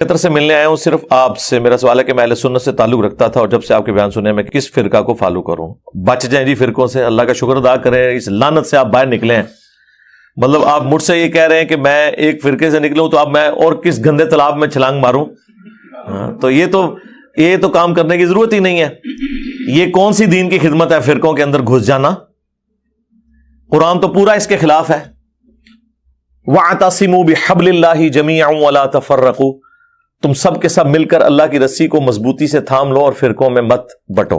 قطر سے ملنے آیا ہوں صرف آپ سے. میرا سوال ہے کہ میں اہل سنت سے تعلق رکھتا تھا اور جب سے آپ کے بیان سنے میں کس فرقہ کو فالو کروں؟ بچ جائیں جی فرقوں سے. اللہ کا شکر ادا کریں اس لعنت سے آپ باہر نکلے ہیں. مطلب آپ مجھ سے یہ کہہ رہے ہیں کہ میں ایک فرقے سے نکلوں تو اب میں اور کس گندے تالاب میں چھلانگ ماروں؟ تو یہ تو کام کرنے کی ضرورت ہی نہیں ہے. یہ کون سی دین کی خدمت ہے فرقوں کے اندر گھس جانا؟ قرآن تو پورا اس کے خلاف ہے. وَاعْتَصِمُوا بِحَبْلِ اللَّهِ جَمِيعًا وَلَا تَفَرَّقُوا. تم سب کے سب مل کر اللہ کی رسی کو مضبوطی سے تھام لو اور فرقوں میں مت بٹو.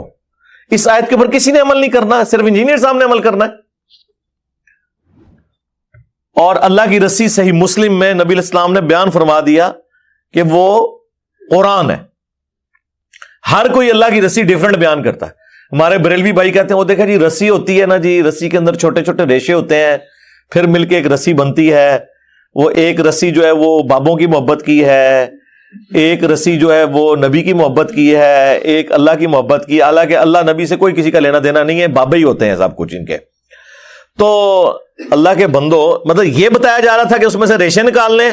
اس آیت کے اوپر کسی نے عمل نہیں کرنا، صرف انجینئر صاحب نے عمل کرنا ہے. اور اللہ کی رسی صحیح مسلم میں نبی علیہ السلام نے بیان فرما دیا کہ وہ قرآن ہے. ہر کوئی اللہ کی رسی ڈیفرنٹ بیان کرتا ہے. ہمارے بریلوی بھائی کہتے ہیں وہ دیکھا جی رسی ہوتی ہے نا جی، رسی کے اندر چھوٹے چھوٹے ریشے ہوتے ہیں، پھر مل کے ایک رسی بنتی ہے. وہ ایک رسی جو ہے وہ بابوں کی محبت کی ہے، ایک رسی جو ہے وہ نبی کی محبت کی ہے، ایک اللہ کی محبت کی. حالانکہ اللہ نبی سے کوئی کسی کا لینا دینا نہیں ہے، بابے ہی ہوتے ہیں سب کچھ ان کے. تو اللہ کے بندو، مطلب یہ بتایا جا رہا تھا کہ اس میں سے ریشے نکال لیں،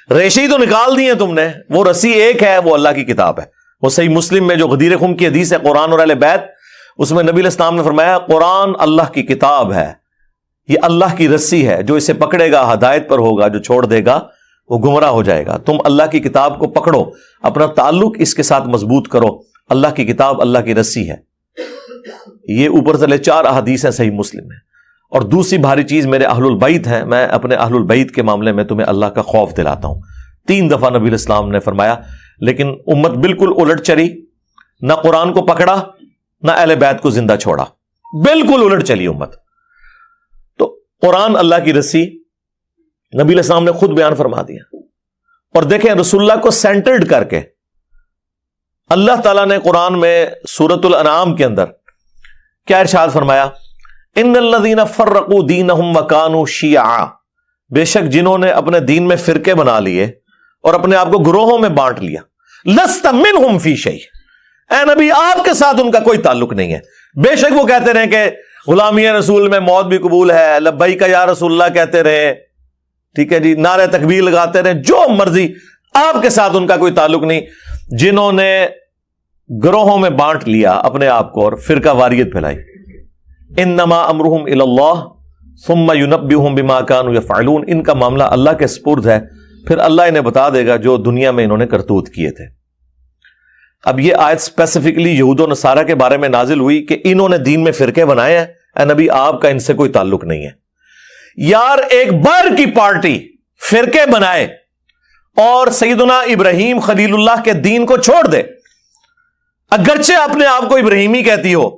ریشے ہی تو نکال دیے تم نے. وہ رسی ایک ہے، وہ اللہ کی کتاب ہے. وہ صحیح مسلم میں جو غدیر خم کی حدیث ہے قرآن اور اہل بیت، اس میں نبی علیہ السلام نے فرمایا قرآن اللہ کی کتاب ہے، یہ اللہ کی رسی ہے، جو اسے پکڑے گا ہدایت پر ہوگا، جو چھوڑ دے گا وہ گمراہ ہو جائے گا. تم اللہ کی کتاب کو پکڑو، اپنا تعلق اس کے ساتھ مضبوط کرو. اللہ کی کتاب اللہ کی رسی ہے. یہ اوپر سے 4 احادیث ہیں صحیح مسلم میں. اور دوسری بھاری چیز میرے اہل البیت ہیں. میں اپنے اہل البیت کے معاملے میں تمہیں اللہ کا خوف دلاتا ہوں. 3 دفعہ نبی علیہ السلام نے فرمایا، لیکن امت بالکل الٹ چلی، نہ قرآن کو پکڑا نہ اہل بیت کو زندہ چھوڑا. بالکل الٹ چلی امت. تو قرآن اللہ کی رسی نبی علیہ السلام نے خود بیان فرما دیا. اور دیکھیں رسول اللہ کو سینٹرڈ کر کے اللہ تعالیٰ نے قرآن میں سورۃ الانعام کے اندر کیا ارشاد فرمایا؟ ان الذین فرقوا دینہم وکانوا شیعا. بے شک جنہوں نے اپنے دین میں فرقے بنا لیے اور اپنے آپ کو گروہوں میں بانٹ لیا. لست منہم فی شیء. اے نبی آپ کے ساتھ ان کا کوئی تعلق نہیں ہے. بے شک وہ کہتے رہے کہ غلامی رسول میں موت بھی قبول ہے، لبیک یا رسول اللہ کہتے رہے، ٹھیک ہے جی، نعرہ تکبیر لگاتے رہے، جو مرضی، آپ کے ساتھ ان کا کوئی تعلق نہیں. جنہوں نے گروہوں میں بانٹ لیا اپنے آپ کو اور فرقہ واریت پھیلائی، انما امرهم الی اللہ ثم ینبئہم بما کانوا یفعلون. ان کا معاملہ اللہ کے سپرد ہے، پھر اللہ انہیں بتا دے گا جو دنیا میں انہوں نے کرتوت کیے تھے. اب یہ آیت اسپیسیفکلی یہود و نصارہ کے بارے میں نازل ہوئی کہ انہوں نے دین میں فرقے بنائے ہیں. اے نبی آپ کا ان سے کوئی تعلق نہیں ہے. یار ایک بار کی پارٹی فرقے بنائے اور سیدنا ابراہیم خلیل اللہ کے دین کو چھوڑ دے، اگرچہ اپنے آپ کو ابراہیمی کہتی ہو،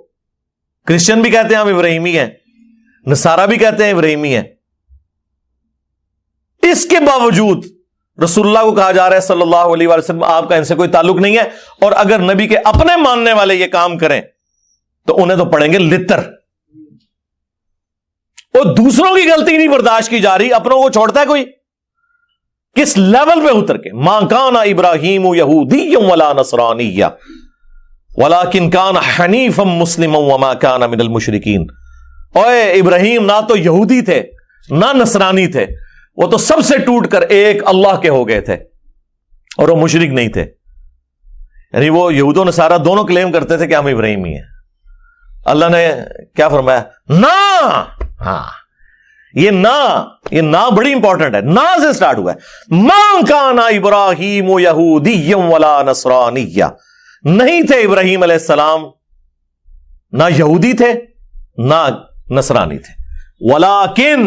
کرسچن بھی کہتے ہیں ہم ابراہیمی ہیں، نصارہ بھی کہتے ہیں ابراہیمی ہیں، اس کے باوجود رسول اللہ کو کہا جا رہا ہے صلی اللہ علیہ وسلم آپ کا ان سے کوئی تعلق نہیں ہے. اور اگر نبی کے اپنے ماننے والے یہ کام کریں تو انہیں تو پڑیں گے لتر. اور دوسروں کی غلطی نہیں برداشت کی جا رہی، اپنوں کو چھوڑتا ہے کوئی؟ کس لیول پہ اتر کے؟ مَا كَانَ إِبْرَاهِيمُ يَهُودِيًّا وَلَا نَصْرَانِيًّا وَلَكِنْ كَانَ حَنِيفًا مُسْلِمًا وَمَا كَانَ مِنَ الْمُشْرِكِينَ. اوے ابراہیم نہ تو یہودی تھے نہ نصرانی تھے، وہ تو سب سے ٹوٹ کر ایک اللہ کے ہو گئے تھے اور وہ مشرک نہیں تھے. یعنی وہ یہود و نصارہ دونوں کلیم کرتے تھے کہ ہم ابراہیمی ہیں. اللہ نے کیا فرمایا؟ نہ. ہاں یہ نہ بڑی امپورٹنٹ ہے، نہ سے سٹارٹ ہوا ہے. مَا كَانَ إِبْرَاهِيمُ يَهُودِيًّا وَلَا نَصْرَانِيًّا. نہیں تھے ابراہیم علیہ السلام نہ یہودی تھے نہ نصرانی تھے. وَلَكِن،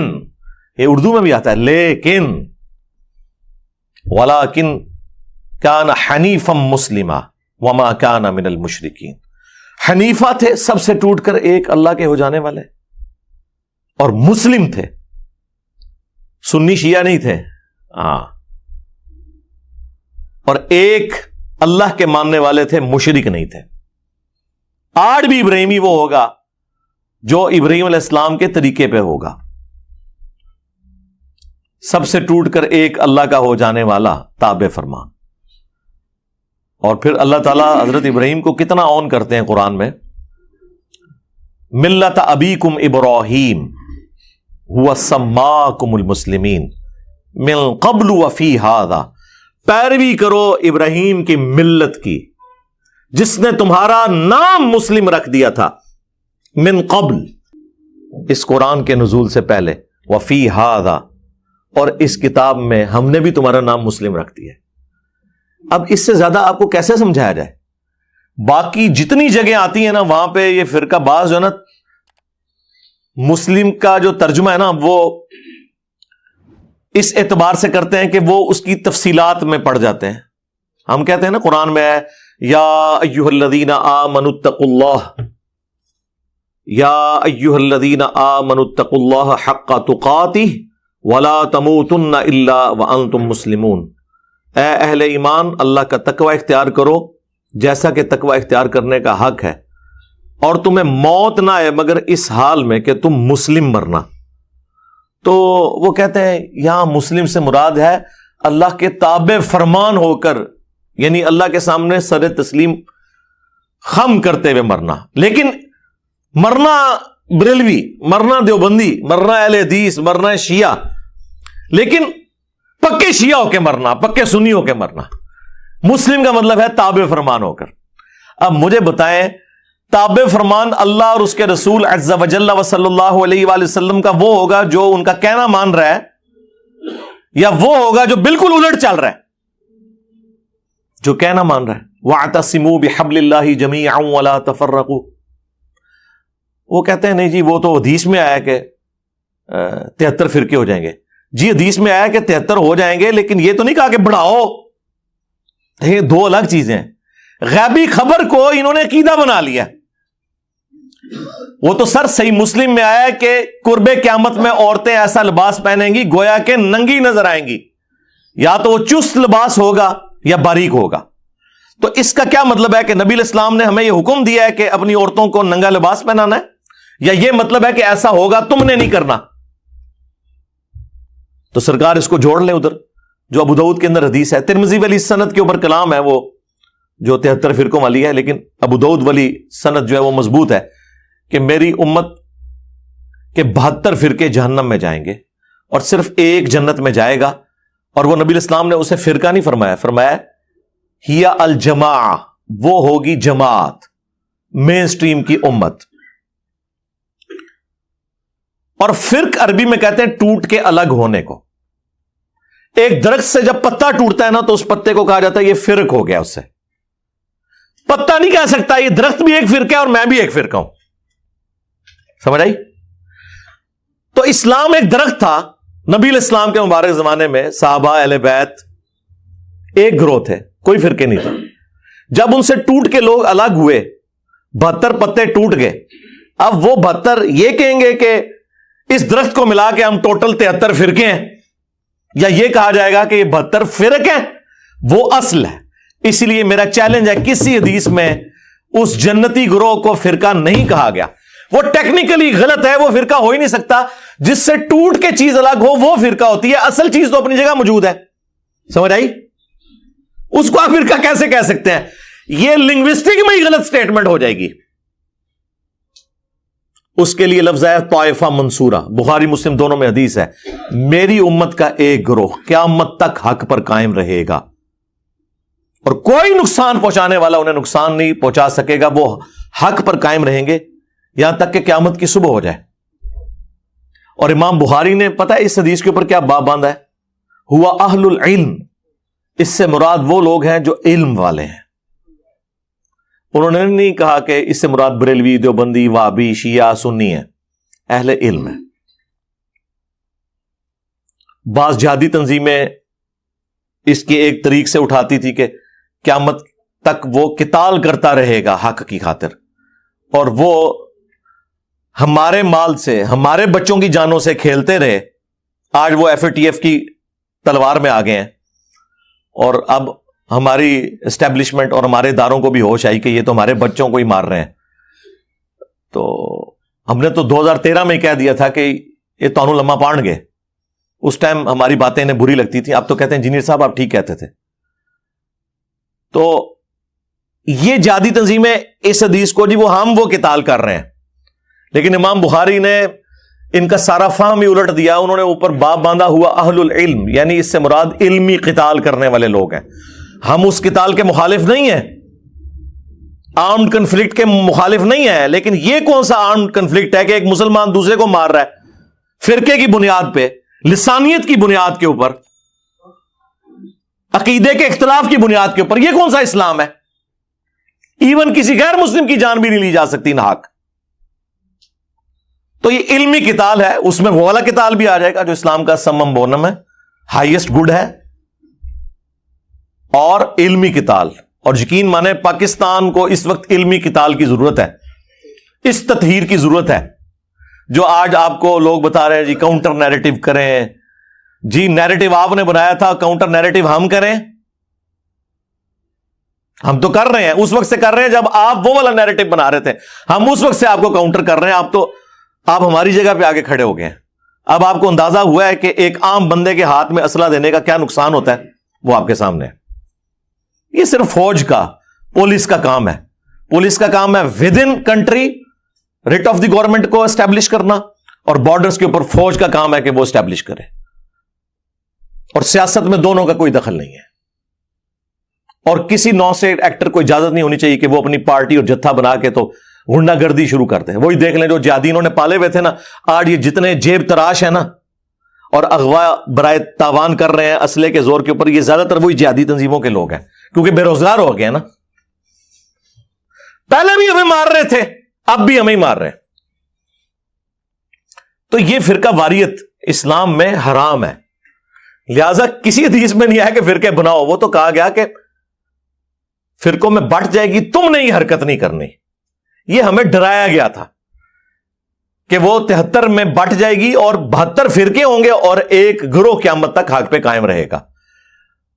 یہ اردو میں بھی آتا ہے لیکن، وَلَكِن كَانَ حَنِيفًا مُسْلِمًا وَمَا كَانَ مِنَ الْمُشْرِكِينَ. حنیفہ تھے، سب سے ٹوٹ کر ایک اللہ کے ہو جانے والے، اور مسلم تھے، سنی شیعہ نہیں تھے. ہاں، اور ایک اللہ کے ماننے والے تھے، مشرک نہیں تھے. آج بھی ابراہیمی وہ ہوگا جو ابراہیم علیہ السلام کے طریقے پہ ہوگا، سب سے ٹوٹ کر ایک اللہ کا ہو جانے والا، تابع فرمان. اور پھر اللہ تعالیٰ حضرت ابراہیم کو کتنا آن کرتے ہیں قرآن میں. ملت ابیکم ابراہیم هو سماکم المسلمین من قبل وفی ھذا پیروی کرو ابراہیم کی ملت کی جس نے تمہارا نام مسلم رکھ دیا تھا من قبل، اس قرآن کے نزول سے پہلے، وفی ھذا، اور اس کتاب میں ہم نے بھی تمہارا نام مسلم رکھ دیا۔ اب اس سے زیادہ آپ کو کیسے سمجھایا جائے؟ باقی جتنی جگہ آتی ہیں نا وہاں پہ یہ فرقہ باز جو ہے نا مسلم کا جو ترجمہ ہے نا وہ اس اعتبار سے کرتے ہیں کہ وہ اس کی تفصیلات میں پڑ جاتے ہیں۔ ہم کہتے ہیں نا قرآن میں ہے یا ایھا الذین آمنوا اتقوا اللہ، یا ایھا الذین آمنوا اتقوا اللہ حق تقاتہ ولا تموتن الا وانتم مسلمون، اے اہل ایمان اللہ کا تقوی اختیار کرو جیسا کہ تقوی اختیار کرنے کا حق ہے، اور تمہیں موت نہ آئے مگر اس حال میں کہ تم مسلم مرنا۔ تو وہ کہتے ہیں یہاں مسلم سے مراد ہے اللہ کے تابع فرمان ہو کر، یعنی اللہ کے سامنے سر تسلیم خم کرتے ہوئے مرنا۔ لیکن مرنا بریلوی، مرنا دیوبندی، مرنا اہل حدیث، مرنا شیعہ، لیکن پکے شیعہ ہو کے مرنا، پکے سنی ہو کے مرنا۔ مسلم کا مطلب ہے تابع فرمان ہو کر۔ اب مجھے بتائیں تابع فرمان اللہ اور اس کے رسول عز و جل و صلی اللہ علیہ وآلہ وسلم کا وہ ہوگا جو ان کا کہنا مان رہا ہے، یا وہ ہوگا جو بالکل الٹ چل رہا ہے، جو کہنا مان رہا ہے وَاعْتَصِمُوا بِحَبْلِ اللَّهِ جَمِيعًا وَلَا تَفَرَّقُوا۔ وہ کہتے ہیں نہیں جی وہ تو حدیث میں آیا کہ 73 فرقے ہو جائیں گے۔ جی حدیث میں آیا کہ 73 ہو جائیں گے، لیکن یہ تو نہیں کہا کہ بڑھاؤ۔ یہ دو الگ چیزیں ہیں۔ غیبی خبر کو انہوں نے عقیدہ بنا لیا۔ وہ تو سر صحیح مسلم میں آیا کہ قرب قیامت میں عورتیں ایسا لباس پہنیں گی گویا کہ ننگی نظر آئیں گی، یا تو وہ چست لباس ہوگا یا باریک ہوگا۔ تو اس کا کیا مطلب ہے کہ نبی علیہ السلام نے ہمیں یہ حکم دیا ہے کہ اپنی عورتوں کو ننگا لباس پہنانا ہے، یا یہ مطلب ہے کہ ایسا ہوگا تم نے نہیں کرنا؟ تو سرکار اس کو جوڑ لیں ادھر جو ابو داؤد کے اندر حدیث ہے۔ ترمذی والی سند کے اوپر کلام ہے وہ جو 73 فرقوں والی ہے، لیکن ابو داؤد والی سند جو ہے وہ مضبوط ہے کہ میری امت کے 72 فرقے جہنم میں جائیں گے اور صرف ایک جنت میں جائے گا، اور وہ نبی علیہ السلام نے اسے فرقہ نہیں فرمایا، فرمایا ہی الجماع، وہ ہوگی جماعت، مین سٹریم کی امت۔ اور فرق عربی میں کہتے ہیں ٹوٹ کے الگ ہونے کو۔ ایک درخت سے جب پتا ٹوٹتا ہے نا تو اس پتے کو کہا جاتا ہے یہ فرق ہو گیا، اس سے پتا نہیں کہہ سکتا یہ درخت بھی ایک فرقہ ہے اور میں بھی ایک فرقہ ہوں۔ سمجھ آئی؟ تو اسلام ایک درخت تھا، نبی علیہ السلام کے مبارک زمانے میں صحابہ اہل بیت ایک گروہ تھے، کوئی فرقے نہیں تھا۔ جب ان سے ٹوٹ کے لوگ الگ ہوئے، 72 پتے ٹوٹ گئے، اب وہ 72 یہ کہیں گے کہ اس درخت کو ملا کے ہم ٹوٹل 73 فرقے ہیں، یا یہ کہا جائے گا کہ یہ 72 فرق ہیں، وہ اصل ہے۔ اسی لیے میرا چیلنج ہے کسی حدیث میں اس جنتی گروہ کو فرقہ نہیں کہا گیا۔ وہ ٹیکنیکلی غلط ہے، وہ فرقہ ہو ہی نہیں سکتا۔ جس سے ٹوٹ کے چیز الگ ہو وہ فرقہ ہوتی ہے، اصل چیز تو اپنی جگہ موجود ہے۔ سمجھ آئی؟ اس کو آپ فرقہ کیسے کہہ سکتے ہیں؟ یہ لنگوسٹک میں ہی غلط سٹیٹمنٹ ہو جائے گی۔ اس کے لیے لفظ ہے طائفہ منصورہ، بخاری مسلم دونوں میں حدیث ہے، میری امت کا ایک گروہ قیامت تک حق پر قائم رہے گا، اور کوئی نقصان پہنچانے والا انہیں نقصان نہیں پہنچا سکے گا، وہ حق پر قائم رہیں گے یہاں تک کہ قیامت کی صبح ہو جائے۔ اور امام بخاری نے پتہ ہے اس حدیث کے اوپر کیا باب باندھا ہے؟ ہوا اہل العلم، اس سے مراد وہ لوگ ہیں جو علم والے ہیں۔ انہوں نے نہیں کہا کہ اس سے مراد بریلوی، دیوبندی، وہابی، شیعہ، سنی ہے، اہل علم ہے۔ بعض جہادی تنظیمیں اس کی ایک طریق سے اٹھاتی تھی کہ قیامت تک وہ قتال کرتا رہے گا حق کی خاطر، اور وہ ہمارے مال سے، ہمارے بچوں کی جانوں سے کھیلتے رہے۔ آج وہ FATF کی تلوار میں آ گئے ہیں، اور اب ہماری اسٹیبلشمنٹ اور ہمارے اداروں کو بھی ہوش آئی کہ یہ تو ہمارے بچوں کو ہی مار رہے ہیں۔ تو ہم نے تو 2013 میں ہی کہہ دیا تھا کہ یہ تانوں لمحہ پان گئے۔ اس ٹائم ہماری باتیں انہیں بری لگتی تھی، اب تو کہتے ہیں انجینئر صاحب آپ ٹھیک کہتے تھے۔ تو یہ جہادی تنظیمیں اس حدیث کو جی وہ قتال کر رہے ہیں، لیکن امام بخاری نے ان کا سارا فہم ہی الٹ دیا. انہوں نے اوپر باب باندھا ہوا اہل العلم، یعنی اس سے مراد علمی قتال کرنے والے لوگ ہیں. ہم اس قتال کے مخالف نہیں ہیں، آرمڈ کنفلکٹ کے مخالف نہیں ہیں، لیکن یہ کون سا آرمڈ کنفلکٹ ہے کہ ایک مسلمان دوسرے کو مار رہا ہے فرقے کی بنیاد پہ، لسانیت کی بنیاد کے اوپر، عقیدے کے اختلاف کی بنیاد کے اوپر؟ یہ کون سا اسلام ہے؟ ایون کسی غیر مسلم کی جان بھی نہیں لی جا سکتی ناحق. تو یہ علمی قتال ہے. اس میں وہ والا قتال بھی آ جائے گا جو اسلام کا سمم بونم ہے، ہائیسٹ گڈ ہے، اور علمی قتال. اور یقین مانے پاکستان کو اس وقت علمی قتال کی ضرورت ہے، اس تطہیر کی ضرورت ہے. جو آج آپ کو لوگ بتا رہے ہیں جی کاؤنٹر نیریٹو کریں، جی نیریٹو آپ نے بنایا تھا، کاؤنٹر نیریٹو ہم کریں. ہم تو کر رہے ہیں، اس وقت سے کر رہے ہیں جب آپ وہ والا نیریٹو بنا رہے تھے. ہم اس وقت سے آپ کو کاؤنٹر کر رہے ہیں. آپ ہماری جگہ پہ آگے کھڑے ہو گئے ہیں. اب آپ کو اندازہ ہوا ہے کہ ایک عام بندے کے ہاتھ میں اسلحہ دینے کا کیا نقصان ہوتا ہے، وہ آپ کے سامنے ہے. یہ صرف فوج کا، پولیس کا کام ہے. پولیس کا کام ہے with in country rate of the government کو اسٹیبلش کرنا، اور بارڈرز کے اوپر فوج کا کام ہے کہ وہ اسٹیبلش کرے. اور سیاست میں دونوں کا کوئی دخل نہیں ہے. اور کسی نان اسٹیٹ ایکٹر کو اجازت نہیں ہونی چاہیے کہ وہ اپنی پارٹی اور جتھا بنا کے تو غنڈہ گردی شروع کرتے ہیں. وہی دیکھ لیں جو جہادی انہوں نے پالے ہوئے تھے نا، آج یہ جتنے جیب تراش ہیں نا اور اغوا برائے تاوان کر رہے ہیں اسلحے کے زور کے اوپر، یہ زیادہ تر وہی جہادی تنظیموں کے لوگ ہیں، کیونکہ بے روزگار ہو گئے نا. پہلے بھی ہمیں مار رہے تھے، اب بھی ہمیں ہی مار رہے ہیں. تو یہ فرقہ واریت اسلام میں حرام ہے. لہذا کسی حدیث میں نہیں آیا کہ فرقے بناؤ. وہ تو کہا گیا کہ فرقوں میں بٹ جائے گی، تم نے یہ حرکت نہیں کرنی. یہ ہمیں ڈرایا گیا تھا کہ وہ 73 میں بٹ جائے گی اور 72 فرقے ہوں گے اور ایک گروہ قیامت تک حق پہ قائم رہے گا.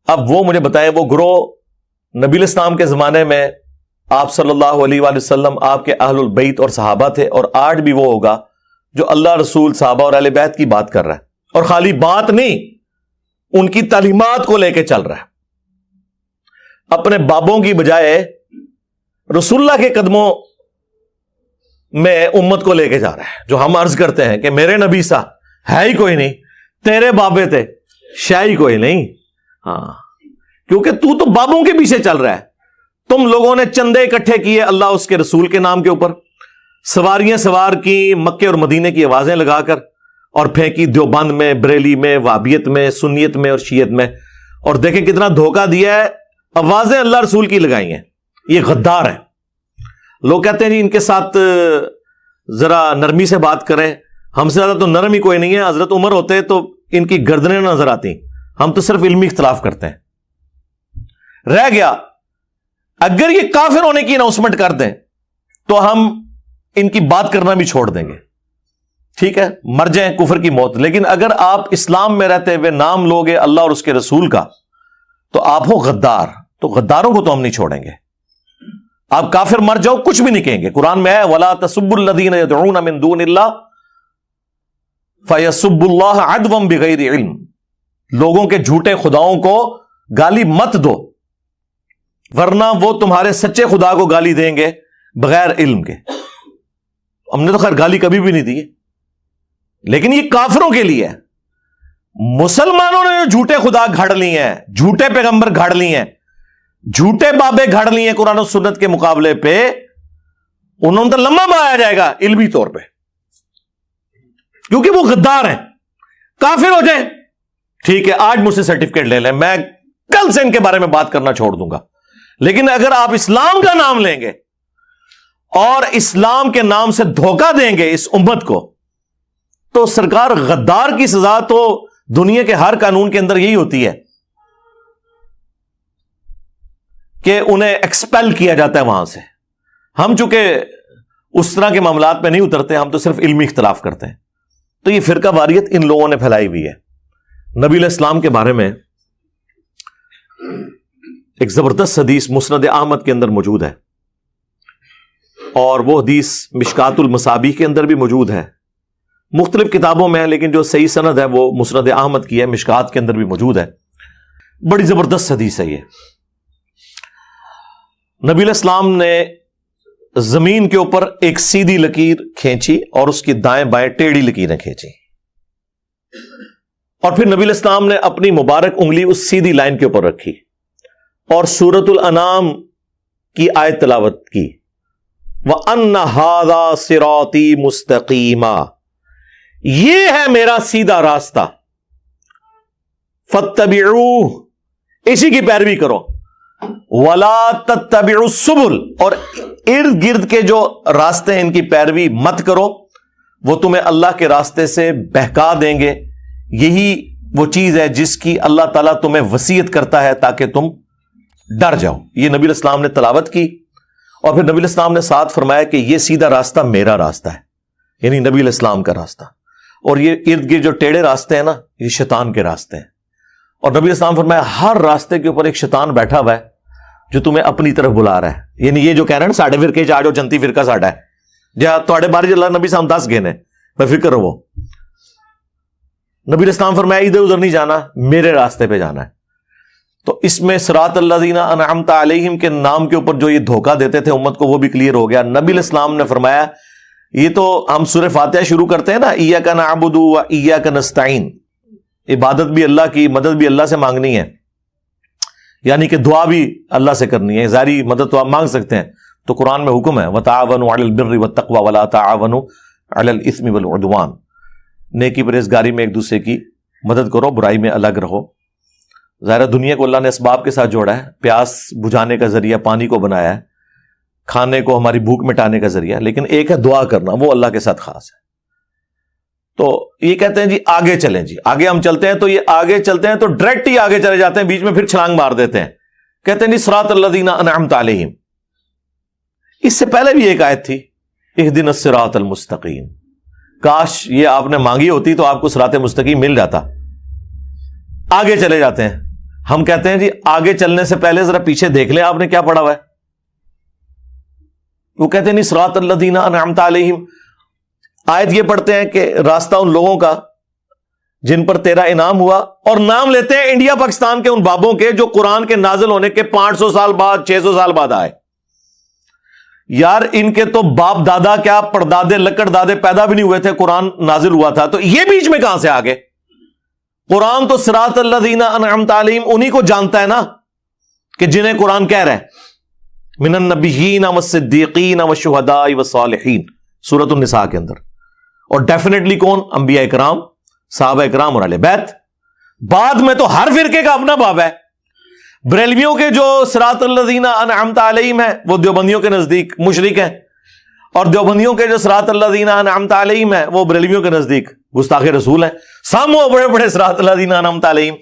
اب وہ مجھے بتائیں، وہ گروہ نبی الاسلام کے زمانے میں آپ صلی اللہ علیہ وآلہ وسلم، آپ کے اہل البیت اور صحابہ تھے، اور آج بھی وہ ہوگا جو اللہ رسول صحابہ اور اہل بیت کی بات کر رہا ہے، اور خالی بات نہیں، ان کی تعلیمات کو لے کے چل رہا ہے. اپنے بابوں کی بجائے رسول اللہ کے قدموں میں امت کو لے کے جا رہا ہے. جو ہم عرض کرتے ہیں کہ میرے نبی سا ہے ہی کوئی نہیں، تیرے بابے تھے شاہ ہی کوئی نہیں. ہاں، کیونکہ تو بابوں کے پیچھے چل رہا ہے. تم لوگوں نے چندے اکٹھے کیے اللہ اس کے رسول کے نام کے اوپر، سواریاں سوار کی مکے اور مدینے کی آوازیں لگا کر، اور پھینکی دیوبند میں، بریلی میں، وہابیت میں، سنیت میں اور شیعت میں. اور دیکھیں کتنا دھوکہ دیا ہے، آوازیں اللہ رسول کی لگائی ہیں. یہ غدار ہیں. لوگ کہتے ہیں جی ان کے ساتھ ذرا نرمی سے بات کریں. ہم سے زیادہ تو نرم ہی کوئی نہیں ہے. حضرت عمر ہوتے تو ان کی گردنیں نظر آتی. ہم تو صرف علمی اختلاف کرتے ہیں. رہ گیا اگر یہ کافر ہونے کی اناؤنسمنٹ کر دیں تو ہم ان کی بات کرنا بھی چھوڑ دیں گے. ٹھیک ہے، مر جائیں کفر کی موت. لیکن اگر آپ اسلام میں رہتے ہوئے نام لوگے اللہ اور اس کے رسول کا تو آپ ہو غدار. تو غداروں کو تو ہم نہیں چھوڑیں گے. آپ کافر مر جاؤ کچھ بھی نہیں کہیں گے. قرآن میں ہے وَلَا تَسُبُّوا الَّذِينَ يَدْعُونَ مِن دُونِ اللَّهِ فَيَسُبُّوا اللَّهَ عَدْوًا بِغَيْرِ عِلْمٍ. لوگوں کے جھوٹے خداؤں کو گالی مت دو، ورنہ وہ تمہارے سچے خدا کو گالی دیں گے بغیر علم کے. ہم نے تو خیر گالی کبھی بھی نہیں دی، لیکن یہ کافروں کے لیے ہے. مسلمانوں نے جو جھوٹے خدا گھڑ لی ہیں، جھوٹے پیغمبر گھڑ لی ہیں، جھوٹے بابے گھڑ لی ہیں قرآن و سنت کے مقابلے پہ، انہوں نے تو لمبا بنایا جائے گا علمی طور پہ، کیونکہ وہ غدار ہیں. کافر ہو جائیں ٹھیک ہے، آج مجھ سے سرٹیفکیٹ لے لیں، میں کل سے ان کے بارے میں بات کرنا چھوڑ دوں گا. لیکن اگر آپ اسلام کا نام لیں گے اور اسلام کے نام سے دھوکہ دیں گے اس امت کو، تو سرکار غدار کی سزا تو دنیا کے ہر قانون کے اندر یہی ہوتی ہے کہ انہیں ایکسپیل کیا جاتا ہے وہاں سے. ہم چونکہ اس طرح کے معاملات میں نہیں اترتے، ہم تو صرف علمی اختلاف کرتے ہیں. تو یہ فرقہ واریت ان لوگوں نے پھیلائی ہوئی ہے. نبی علیہ السلام کے بارے میں ایک زبردست حدیث مسند احمد کے اندر موجود ہے، اور وہ حدیث مشکات المصابیح کے اندر بھی موجود ہے. مختلف کتابوں میں ہے، لیکن جو صحیح سند ہے وہ مسند احمد کی ہے، مشکات کے اندر بھی موجود ہے. بڑی زبردست حدیث ہے یہ. نبی علیہ السلام نے زمین کے اوپر ایک سیدھی لکیر کھینچی اور اس کی دائیں بائیں ٹیڑھی لکیریں کھینچی، اور پھر نبی الاسلام نے اپنی مبارک انگلی اس سیدھی لائن کے اوپر رکھی اور سورۃ الانعام کی آیت تلاوت کی، وَأَنَّ هَذَا صِرَاطِي مُسْتَقِيمًا، یہ ہے میرا سیدھا راستہ، فَاتَّبِعُوهُ، اسی کی پیروی کرو، وَلَا تَتَّبِعُوا السُّبُلَ، اور ارد گرد کے جو راستے ہیں ان کی پیروی مت کرو، وہ تمہیں اللہ کے راستے سے بہکا دیں گے۔ یہی وہ چیز ہے جس کی اللہ تعالیٰ تمہیں وصیت کرتا ہے تاکہ تم ڈر جاؤ۔ یہ نبی الاسلام نے تلاوت کی، اور پھر نبی الاسلام نے ساتھ فرمایا کہ یہ سیدھا راستہ میرا راستہ ہے، یعنی نبی الاسلام کا راستہ، اور یہ ارد گرد جو ٹیڑھے راستے ہیں نا، یہ شیطان کے راستے ہیں۔ اور نبی الاسلام فرمایا ہر راستے کے اوپر ایک شیطان بیٹھا ہوا ہے جو تمہیں اپنی طرف بلا رہا ہے، یعنی یہ جو کہہ رہے ہیں ساڈے فرقے چ آ جاؤ، جنتی فرقہ ساڈا ہے، جہاں تھوڑے بارے اللہ نبی صاحب 10 گئے بے فکر رہو۔ نبی الاسلام فرمایا ادھر ادھر نہیں جانا، میرے راستے پہ جانا ہے۔ تو اس میں صراط الذین انعمت علیہم کے نام کے اوپر جو یہ دھوکہ دیتے تھے امت کو، وہ بھی کلیئر ہو گیا۔ نبی الاسلام نے فرمایا یہ تو ہم سورہ فاتحہ شروع کرتے ہیں نا، ایاک نعبد و ایاک نستعین، عبادت بھی اللہ کی، مدد بھی اللہ سے مانگنی ہے، یعنی کہ دعا بھی اللہ سے کرنی ہے، ظاہری مدد تو آپ مانگ سکتے ہیں، تو قرآن میں حکم ہے وَتَعَاوَنُوا عَلَى الْبِرِّ وَالتَّقْوَى وَلَا تَعَاوَنُوا عَلَى الْإِثْمِ وَالْعُدْوَانِ، نیکی پرہیزگاری میں ایک دوسرے کی مدد کرو، برائی میں الگ رہو۔ ظاہر دنیا کو اللہ نے اسباب کے ساتھ جوڑا ہے، پیاس بجھانے کا ذریعہ پانی کو بنایا ہے، کھانے کو ہماری بھوک مٹانے کا ذریعہ، لیکن ایک ہے دعا کرنا، وہ اللہ کے ساتھ خاص ہے۔ تو یہ کہتے ہیں جی آگے چلیں، جی آگے ہم چلتے ہیں، تو یہ آگے چلتے ہیں تو ڈائریکٹ ہی آگے چلے جاتے ہیں، بیچ میں پھر چھلانگ مار دیتے ہیں، کہتے ہیں جی صراط الذین انعمت علیہم۔ اس سے پہلے بھی ایک آیت تھی اہدنا الصراط المستقیم، کاش یہ آپ نے مانگی ہوتی تو آپ کو صراط مستقیم مل جاتا۔ آگے چلے جاتے ہیں، ہم کہتے ہیں جی آگے چلنے سے پہلے ذرا پیچھے دیکھ لیں آپ نے کیا پڑھا ہوا ہے۔ وہ کہتے ہیں نہیں صراط الذین انعمت علیہم، آیت یہ پڑھتے ہیں کہ راستہ ان لوگوں کا جن پر تیرا انعام ہوا، اور نام لیتے ہیں انڈیا پاکستان کے ان بابوں کے جو قرآن کے نازل ہونے کے 500 سال بعد 600 سال بعد آئے۔ یار ان کے تو باپ دادا کیا پردادے لکڑ دادے پیدا بھی نہیں ہوئے تھے، قرآن نازل ہوا تھا، تو یہ بیچ میں کہاں سے آ گئے؟ قرآن تو صراط الذین انعمت علیہم انہی کو جانتا ہے نا کہ جنہیں قرآن کہہ رہا ہے من النبیین والصدیقین والشہداء والصالحین، سورۃ النساء کے اندر۔ اور ڈیفینیٹلی کون؟ انبیاء اکرام، صحابہ اکرام اور اہل بیت۔ بعد میں تو ہر فرقے کا اپنا باب ہے۔ بریلویوں کے جو صراط الذین انعمت علیہم ہیں وہ دیوبندیوں کے نزدیک مشرک ہیں، اور دیوبندیوں کے جو صراط الذین انعمت علیہم ہیں وہ بریلویوں کے نزدیک گستاخ رسول ہیں۔ سام وہ بڑے بڑے صراط الذین انعمت علیہم،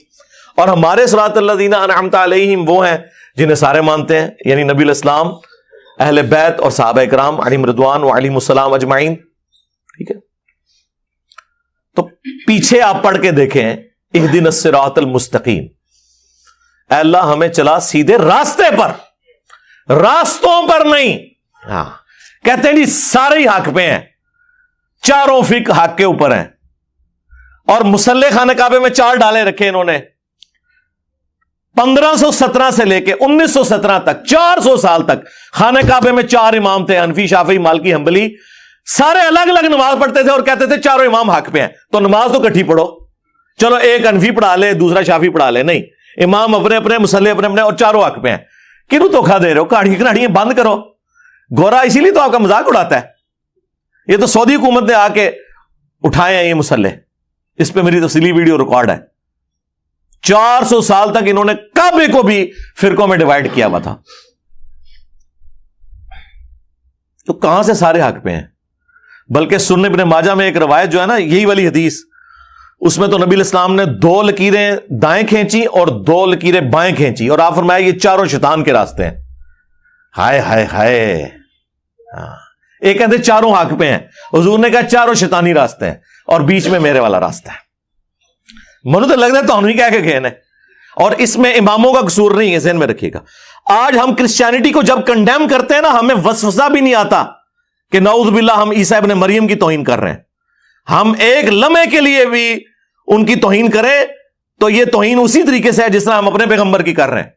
اور ہمارے صراط الذین انعمت علیہم وہ ہیں جنہیں سارے مانتے ہیں، یعنی نبی الاسلام، اہل بیت اور صحابہ اکرام علیہم رضوان و علیہم السلام اجمعین۔ ٹھیک ہے، تو پیچھے آپ پڑھ کے دیکھیں اہدنا الصراط المستقیم، اے اللہ ہمیں چلا سیدھے راستے پر، راستوں پر نہیں۔ ہاں کہتے ہیں جی سارے ہی حق پہ ہیں، چاروں فقہ حق کے اوپر ہیں، اور مسلح خانہ کعبے میں 4 ڈالے رکھے انہوں نے 1517 سے لے کے 1917 تک، 400 سال تک خانہ کعبے میں 4 امام تھے، حنفی شافعی مالکی حنبلی، سارے الگ الگ نماز پڑھتے تھے اور کہتے تھے چاروں امام حق پہ ہیں، تو نماز تو کٹھی پڑھو، چلو ایک حنفی پڑھا لے دوسرا شافعی پڑھا لے، نہیں، امام اپنے اپنے، مسلح اپنے اپنے، اور چاروں حق پہ ہیں۔ کیوں دھوکھا دے رہے ہو؟ کہاڑیاں بند کرو۔ گورا اسی لیے تو آپ کا مذاق اڑاتا ہے، یہ تو سعودی حکومت نے آ کے اٹھائے ہیں یہ مسلح، اس پہ میری تفصیلی ویڈیو ریکارڈ ہے۔ 400 سال تک انہوں نے کعبے کو بھی فرقوں میں ڈیوائیڈ کیا ہوا تھا، تو کہاں سے سارے حق پہ ہیں؟ بلکہ سنن ابن ماجہ میں ایک روایت جو ہے نا، یہی والی حدیث، اس میں تو نبی الاسلام نے 2 لکیریں دائیں کھینچی اور 2 لکیریں بائیں کھینچی، اور آپ فرمایا یہ چاروں شیطان کے راستے ہیں۔ ہائے ہائے ہائے، ایک کہتے چاروں حق پہ ہیں، حضور نے کہا چاروں شیطانی راستے ہیں اور بیچ میں میرے والا راستہ ہے۔ منو تو لگ رہا ہے تو ہم ہی کہہ کے گئے ہیں، اور اس میں اماموں کا قصور نہیں ہے، ذہن میں رکھیے گا۔ آج ہم کرسچینٹی کو جب کنڈیم کرتے ہیں نا، ہمیں وسوسہ بھی نہیں آتا کہ نعوذ باللہ ہم عیسیٰ ابن مریم کی توہین کر رہے ہیں۔ ہم ایک لمحے کے لیے بھی ان کی توہین کریں تو یہ توہین اسی طریقے سے ہے جس طرح ہم اپنے پیغمبر کی کر رہے ہیں،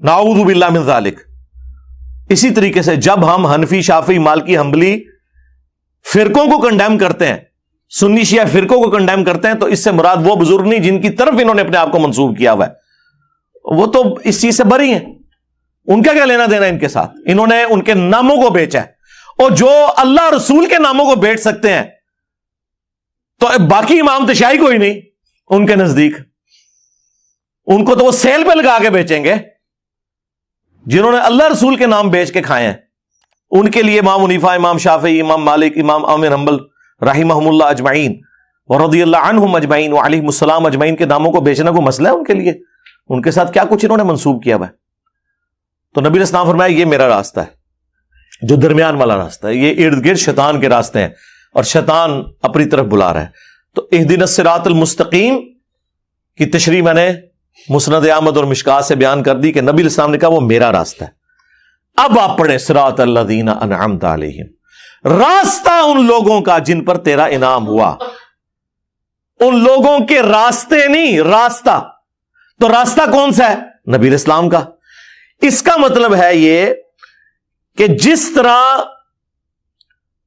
نعوذ باللہ من ذالک۔ اسی طریقے سے جب ہم حنفی، شافعی، مالکی، حنبلی فرقوں کو کنڈیم کرتے ہیں، سنی شیعہ فرقوں کو کنڈیم کرتے ہیں، تو اس سے مراد وہ بزرگ نہیں جن کی طرف انہوں نے اپنے آپ کو منسوب کیا ہوا ہے، وہ تو اس چیز سے بری ہیں، ان کا کیا لینا دینا ان کے ساتھ؟ انہوں نے ان کے ناموں کو بیچا ہے، اور جو اللہ رسول کے ناموں کو بیچ سکتے ہیں تو باقی امام تشیعی کوئی نہیں ان کے نزدیک، ان کو تو وہ سیل پہ لگا کے بیچیں گے۔ جنہوں نے اللہ رسول کے نام بیچ کے کھائے ہیں ان کے لیے امام حنیفہ، امام شافعی، امام مالک، امام احمد حنبل رحمہم اللہ اجمعین ورضی اللہ عنہم اجمعین وعلیہم السلام اجمعین کے ناموں کو بیچنا کوئی مسئلہ ہے ان کے لیے؟ ان کے ساتھ کیا کچھ انہوں نے منسوب کیا ہوا ہے؟ تو نبی علیہ السلام فرمایا یہ میرا راستہ ہے، جو درمیان والا راستہ ہے، یہ ارد گرد شیطان کے راستے ہیں اور شیطان اپنی طرف بلا رہا ہے۔ تو اہدنا الصراط المستقیم کی تشریح میں نے مسند احمد اور مشکات سے بیان کر دی کہ نبی علیہ السلام نے کہا وہ میرا راستہ ہے۔ اب آپ پڑھیں صراط الذین انعمت علیہم، راستہ ان لوگوں کا جن پر تیرا انعام ہوا، ان لوگوں کے راستے نہیں، راستہ۔ تو راستہ کون سا ہے؟ نبی علیہ السلام کا۔ اس کا مطلب ہے یہ کہ جس طرح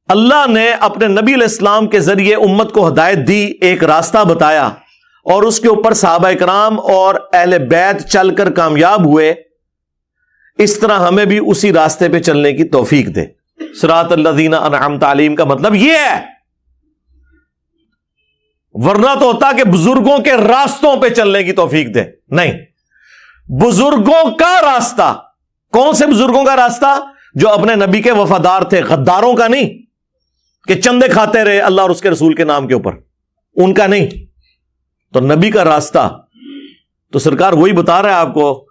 اللہ نے اپنے نبی علیہ السلام کے ذریعے امت کو ہدایت دی، ایک راستہ بتایا، اور اس کے اوپر صحابہ کرام اور اہل بیت چل کر کامیاب ہوئے، اس طرح ہمیں بھی اسی راستے پہ چلنے کی توفیق دے۔ صراط الذین انعمت علیہم کا مطلب یہ ہے، ورنہ تو ہوتا کہ بزرگوں کے راستوں پہ چلنے کی توفیق دے، نہیں، بزرگوں کا راستہ۔ کون سے بزرگوں کا راستہ؟ جو اپنے نبی کے وفادار تھے، غداروں کا نہیں کہ چندے کھاتے رہے اللہ اور اس کے رسول کے نام کے اوپر، ان کا نہیں۔ تو نبی کا راستہ تو سرکار وہی بتا رہا ہے آپ کو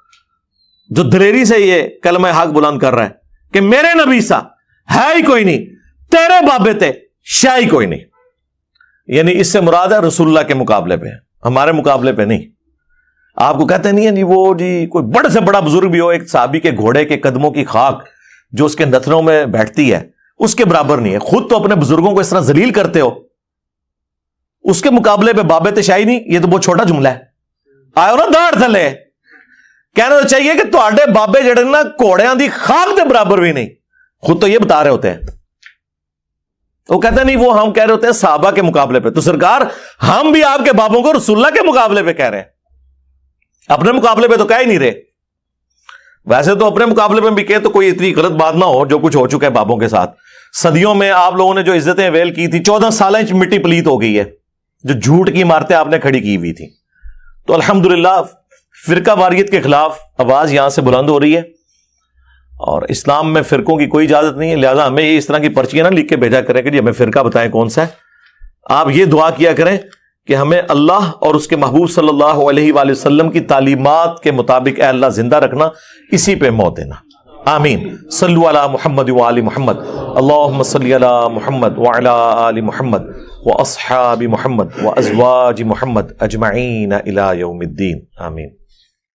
جو دلیری سے یہ کلمہ حق بلند کر رہا ہے کہ میرے نبی سا ہے ہی کوئی نہیں، تیرے بابے تے شاہ ہی کوئی نہیں۔ یعنی اس سے مراد ہے رسول اللہ کے مقابلے پہ، ہمارے مقابلے پہ نہیں۔ آپ کو کہتے نہیں ہے جی وہ جی کوئی بڑے سے بڑا بزرگ بھی ہو، ایک صحابی کے گھوڑے کے قدموں کی خاک جو اس کے نتنوں میں بیٹھتی ہے اس کے برابر نہیں ہے۔ خود تو اپنے بزرگوں کو اس طرح ذلیل کرتے ہو، اس کے مقابلے پہ بابے تشائی نہیں، یہ تو بہت چھوٹا جملہ ہے۔ آئے ہو نا داڑھ تھلے، کہنا تو چاہیے کہ تہاڈے بابے جڑے نا گھوڑیاں دی خاک دے برابر بھی نہیں، خود تو یہ بتا رہے ہوتے ہیں۔ وہ کہتے ہیں نہیں، وہ ہم کہہ رہے ہوتے ہیں صحابہ کے مقابلے پہ۔ تو سرکار ہم بھی آپ کے بابوں کو رسول اللہ کے مقابلے پہ کہہ رہے ہیں، اپنے مقابلے پہ تو کہہ ہی نہیں رہے۔ ویسے تو اپنے مقابلے میں بھی کہے تو کوئی اتنی غلط بات نہ ہو جو کچھ ہو چکا ہے بابوں کے ساتھ۔ صدیوں میں آپ لوگوں نے جو عزتیں ویل کی تھی، 14 سال مٹی پلیت ہو گئی ہے، جو جھوٹ کی عمارتیں آپ نے کھڑی کی ہوئی تھی۔ تو الحمدللہ فرقہ واریت کے خلاف آواز یہاں سے بلند ہو رہی ہے، اور اسلام میں فرقوں کی کوئی اجازت نہیں ہے، لہٰذا ہمیں یہ اس طرح کی پرچیاں نہ لکھ کے بھیجا کریں کہ جی ہمیں فرقہ بتائیں کون سا ہے۔ آپ یہ دعا کیا کریں کہ ہمیں اللہ اور اس کے محبوب صلی اللہ علیہ وآلہ وسلم کی تعلیمات کے مطابق اے اللہ زندہ رکھنا، اسی پہ موت دینا۔ آمین۔ صلو علی محمد وآل محمد، اللہم صلی علی محمد وعلی آل محمد واصحاب محمد وازواج محمد اجمعین الی یوم الدین، آمین۔